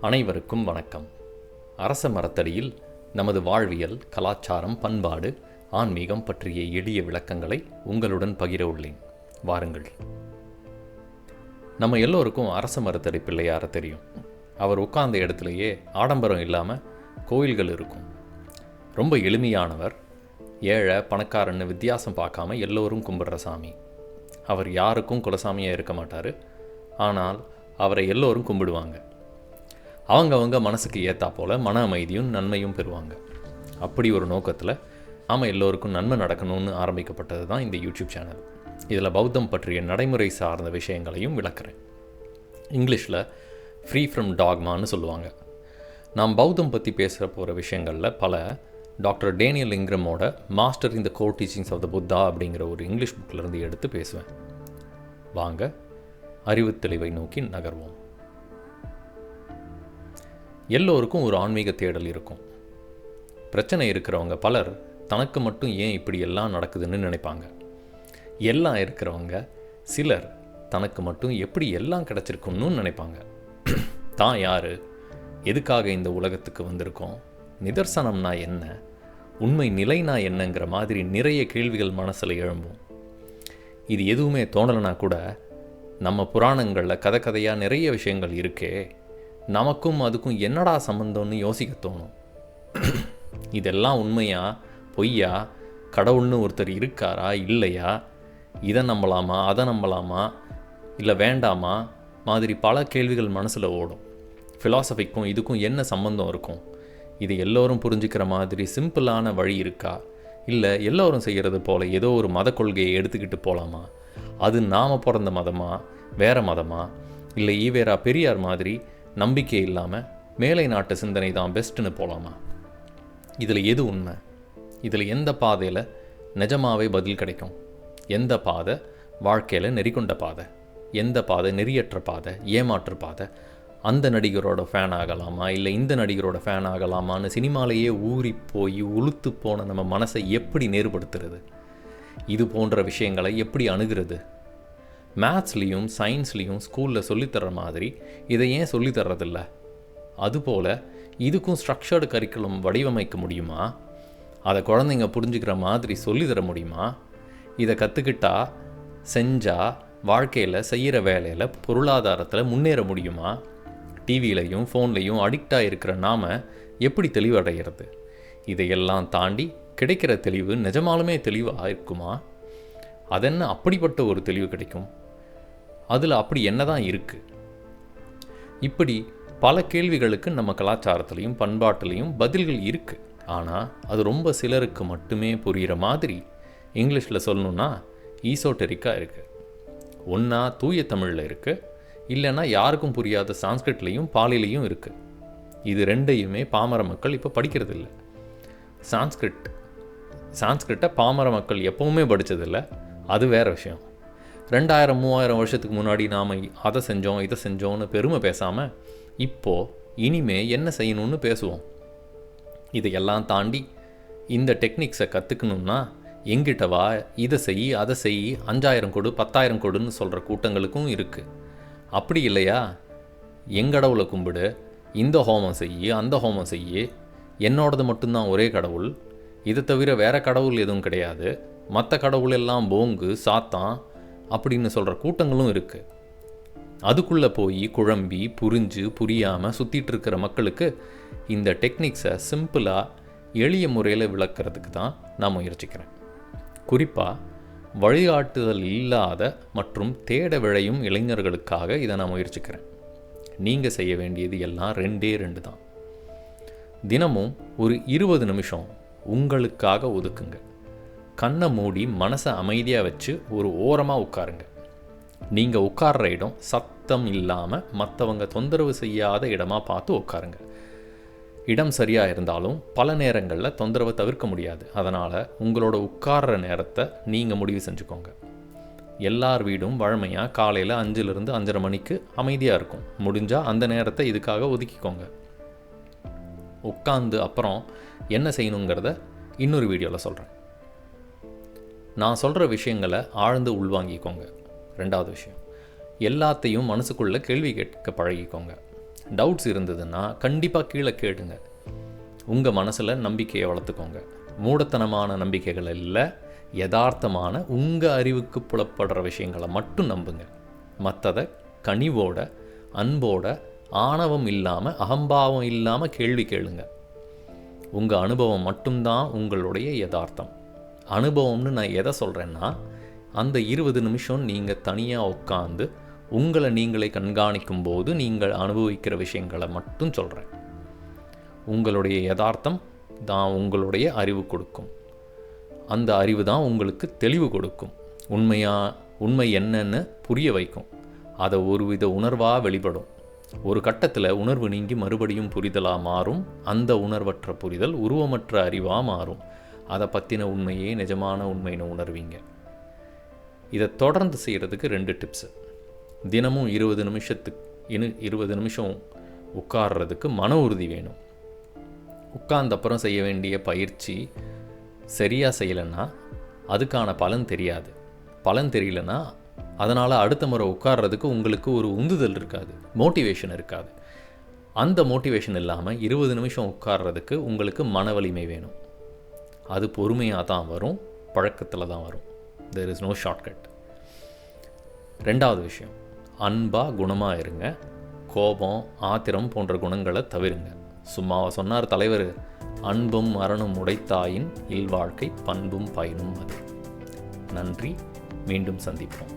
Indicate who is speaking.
Speaker 1: அனைவருக்கும் வணக்கம். அரச மரத்தடியில் நமது வாழ்வியல், கலாச்சாரம், பண்பாடு, ஆன்மீகம் பற்றிய எளிய விளக்கங்களை உங்களுடன் பகிர உள்ளேன். வாருங்கள். நம்ம எல்லோருக்கும் அரச மரத்தடி பிள்ளையார தெரியும். அவர் உட்கார்ந்த இடத்துலையே ஆடம்பரம் இல்லாமல் கோயில்கள் இருக்கும். ரொம்ப எளிமையானவர். ஏழை பணக்காரன்னு வித்தியாசம் பார்க்காம எல்லோரும் கும்பிடுற சாமி. அவர் யாருக்கும் குலசாமியாக இருக்க மாட்டார். ஆனால் அவரை எல்லோரும் கும்பிடுவாங்க. அவங்க மனசுக்கு ஏற்றா போல் மன அமைதியும் நன்மையும் பெறுவாங்க. அப்படி ஒரு நோக்கத்தில் நாம் எல்லோருக்கும் நன்மை நடக்கணும்னு ஆரம்பிக்கப்பட்டது தான் இந்த யூடியூப் சேனல். இதில் பௌத்தம் பற்றிய நடைமுறை சார்ந்த விஷயங்களையும் விளக்குறேன். இங்கிலீஷில் ஃப்ரீ ஃப்ரம் டாக்மான்னு சொல்லுவாங்க. நாம் பௌத்தம் பற்றி பேசுகிற போகிற விஷயங்களில் பல டாக்டர் டேனியல் இங்கிரமோட master in the core teachings of the Buddha அப்படிங்கிற ஒரு இங்கிலீஷ் புக்கிலேருந்து எடுத்து பேசுவேன். வாங்க, அறிவு தெளிவை நோக்கி நகர்வோம். எல்லோருக்கும் ஒரு ஆன்மீக தேடல் இருக்கும். பிரச்சனை இருக்கிறவங்க பலர் தனக்கு மட்டும் ஏன் இப்படி எல்லாம் நடக்குதுன்னு நினைப்பாங்க. எல்லாம் இருக்கிறவங்க சிலர் தனக்கு மட்டும் எப்படி எல்லாம் கிடச்சிருக்குன்னு நினைப்பாங்க. தான் யார், எதுக்காக இந்த உலகத்துக்கு வந்திருக்கோம், நிதர்சனம்னா என்ன, உண்மை நிலைனா என்னங்கிற மாதிரி நிறைய கேள்விகள் மனசில் எழும்பும். இது எதுவுமே தோணலைனா கூட நம்ம புராணங்களில் கதையாக நிறைய விஷயங்கள் இருக்கே, நமக்கும் அதுக்கும் என்னடா சம்பந்தம்னு யோசிக்க தோணும். இதெல்லாம் உண்மையா பொய்யா, கடவுள்னு ஒருத்தர் இருக்காரா இல்லையா, இதை நம்பலாமா அதை நம்பலாமா இல்லை வேண்டாமா மாதிரி பல கேள்விகள் மனசில் ஓடும். ஃபிலாசபிக்கும் இதுக்கும் என்ன சம்பந்தம் இருக்கும், இது எல்லோரும் புரிஞ்சுக்கிற மாதிரி சிம்பிளான வழி இருக்கா, இல்லை எல்லோரும் செய்கிறது போல் ஏதோ ஒரு மத கொள்கையை எடுத்துக்கிட்டு போகலாமா, அது நாம் பிறந்த மதமா வேறு மதமா, இல்லை ஈவேரா பெரியார் மாதிரி நம்பிக்கை இல்லாமல் மேலை நாட்டு சிந்தனை தான் பெஸ்ட்டுன்னு போகலாமா, இதில் எது உண்மை, இதில் எந்த பாதையில் நிஜமாவே பதில் கிடைக்கும், எந்த பாதை வாழ்க்கையில் நெறிக்கொண்ட பாதை, எந்த பாதை நெறியற்ற பாதை, ஏமாற்று பாதை, அந்த நடிகரோட ஃபேன் ஆகலாமா இல்லை இந்த நடிகரோட ஃபேன் ஆகலாமான்னு சினிமாலேயே ஊறி போய் உளுத்து போன நம்ம மனசை எப்படி நேர்படுத்துறது, இது போன்ற விஷயங்களை எப்படி அணுகிறது. மேத்ஸ்லேயும் சயின்ஸ்லேயும் ஸ்கூலில் சொல்லித்தர்ற மாதிரி இதை ஏன் சொல்லித்தர்றதில்ல? அதுபோல் இதுக்கும் ஸ்ட்ரக்சர்டு கரிக்குலம் வடிவமைக்க முடியுமா? அதை குழந்தைங்க புரிஞ்சுக்கிற மாதிரி சொல்லித்தர முடியுமா? இதை கற்றுக்கிட்டா செஞ்சால் வாழ்க்கையில் செய்கிற வேலையில் பொருளாதாரத்தில் முன்னேற முடியுமா? டிவிலையும் ஃபோன்லேயும் அடிக்டாக இருக்கிற நாம் எப்படி தெளிவடைகிறது? இதையெல்லாம் தாண்டி கிடைக்கிற தெளிவு நிஜமாலுமே தெளிவாக இருக்குமா? அதென்ன அப்படிப்பட்ட ஒரு தெளிவு கிடைக்கும்? அதில் அப்படி என்ன தான் இருக்குது? இப்படி பல கேள்விகளுக்கு நம்ம கலாச்சாரத்துலேயும் பண்பாட்டிலையும் பதில்கள் இருக்குது. ஆனால் அது ரொம்ப சிலருக்கு மட்டுமே புரிகிற மாதிரி இங்கிலீஷில் சொல்லணுன்னா ஈசோட்டெரிக்காக இருக்குது. ஒன்றா தூய தமிழில் இருக்குது, இல்லைன்னா யாருக்கும் புரியாத சான்ஸ்கிரிட்லேயும் பாலிலையும் இருக்குது. இது ரெண்டையுமே பாமர மக்கள் இப்போ படிக்கிறதில்ல. சான்ஸ்கிரிட்டை பாமர மக்கள் எப்போவுமே படித்ததில்லை, அது வேறு விஷயம். 2000-3000 வருஷத்துக்கு முன்னாடி நாம் அதை செஞ்சோம் இதை செஞ்சோன்னு பெருமை பேசாமல் இப்போது இனிமே என்ன செய்யணும்னு பேசுவோம். இதையெல்லாம் தாண்டி இந்த டெக்னிக்ஸை கற்றுக்கணுன்னா எங்கிட்ட வா, இதை செய் அதை செய், 5000 கொடு 10,000 கொடுன்னு சொல்கிற கூட்டங்களுக்கும் இருக்குது. அப்படி இல்லையா, எங்கடவுளை கும்பிடு, இந்த ஹோமம் செய் அந்த ஹோமம் செய், என்னோடது மட்டும்தான் ஒரே கடவுள், இதை தவிர வேறு கடவுள் எதுவும் கிடையாது, மற்ற கடவுள் எல்லாம் போங்கு சாத்தான் அப்படின்னு சொல்கிற கூட்டங்களும் இருக்குது. அதுக்குள்ளே போய் குழம்பி புரிஞ்சு புரியாமல் சுற்றிட்டு இருக்கிற மக்களுக்கு இந்த டெக்னிக்ஸை சிம்பிளாக எளிய முறையில் விளக்கிறதுக்கு தான் நான் முயற்சிக்கிறேன். குறிப்பாக வழிகாட்டுதல் இல்லாத மற்றும் தேட விழையும் இளைஞர்களுக்காக இதை நான் முயற்சிக்கிறேன். நீங்கள் செய்ய வேண்டியது எல்லாம் 2 தான். தினமும் ஒரு 20 நிமிஷம் உங்களுக்காக ஒதுக்குங்க. கண்ணை மூடி மனசை அமைதியாக வச்சு ஒரு ஓரமாக உட்காருங்க. நீங்கள் உட்கார்ற இடம் சத்தம் இல்லாமல் மற்றவங்க தொந்தரவு செய்யாத இடமாக பார்த்து உட்காருங்க. இடம் சரியாக இருந்தாலும் பல நேரங்களில் தொந்தரவை தவிர்க்க முடியாது. அதனால் உங்களோட உட்கார்ற நேரத்தை நீங்கள் முடிவு செஞ்சுக்கோங்க. எல்லார் வீடும் வழமையாக காலையில் 5லிருந்து 5:30 மணிக்கு அமைதியாக இருக்கும். முடிஞ்சால் அந்த நேரத்தை இதுக்காக ஒதுக்கிக்கோங்க. உட்காந்து அப்புறம் என்ன செய்யணுங்கிறத இன்னொரு வீடியோவில் சொல்கிறேன். நான் சொல்கிற விஷயங்களை ஆழ்ந்து உள்வாங்கிக்கோங்க. 2வது விஷயம், எல்லாத்தையும் மனசுக்குள்ளே கேள்வி கேட்க பழகிக்கோங்க. டவுட்ஸ் இருந்ததுன்னா கண்டிப்பாக கீழே கேளுங்க. உங்கள் மனசில் நம்பிக்கையை வளர்த்துக்கோங்க. மூடத்தனமான நம்பிக்கைகள் இல்லை, யதார்த்தமான உங்கள் அறிவுக்கு புலப்படுற விஷயங்களை மட்டும் நம்புங்க. மற்றதை கனிவோட, அன்போட, ஆணவம் இல்லாமல், அகம்பாவம் இல்லாமல் கேள்வி கேளுங்க. உங்கள் அனுபவம் மட்டும்தான் உங்களுடைய யதார்த்தம். அனுபவம்னு நான் எதை சொல்கிறேன்னா, அந்த 20 நிமிஷம் நீங்கள் தனியாக உட்காந்து உங்களை நீங்களே கண்காணிக்கும் போது நீங்கள் அனுபவிக்கிற விஷயங்களை மட்டும் சொல்கிறேன். உங்களுடைய யதார்த்தம் தான் உங்களுடைய அறிவு கொடுக்கும். அந்த அறிவு தான் உங்களுக்கு தெளிவு கொடுக்கும். உண்மை என்னன்னு புரிய வைக்கும். அதை ஒருவித உணர்வாக வெளிப்படும். ஒரு கட்டத்தில் உணர்வு நீங்கி மறுபடியும் புரிதலாக மாறும். அந்த உணர்வற்ற புரிதல் உருவமற்ற அறிவாக மாறும். அதை பற்றின உண்மையே நிஜமான உண்மைன்னு உணர்வீங்க. இதை தொடர்ந்து செய்கிறதுக்கு 2 டிப்ஸு. தினமும் 20 நிமிஷம் உட்கார்றதுக்கு மன உறுதி வேணும். உட்கார்ந்தப்புறம் செய்ய வேண்டிய பயிற்சி சரியாக செய்யலைன்னா அதுக்கான பலன் தெரியாது. பலன் தெரியலன்னா அதனால் அடுத்த முறை உட்கார்றதுக்கு உங்களுக்கு ஒரு உந்துதல் இருக்காது, மோட்டிவேஷன் இருக்காது. அந்த மோட்டிவேஷன் இல்லாமல் 20 நிமிஷம் உட்கார்றதுக்கு உங்களுக்கு மன வலிமை வேணும். அது பொறுமையாக தான் வரும், பழக்கத்தில் தான் வரும். there is no shortcut. 2வது விஷயம், அன்பாக குணமாக இருங்க. கோபம், ஆத்திரம் போன்ற குணங்களை தவிருங்க. சும்மாவா சொன்னார் தலைவர், அன்பும் மரணம் உடைத்தாயின் இல்வாழ்க்கை பண்பும் பயனும் அது. நன்றி, மீண்டும் சந்திப்போம்.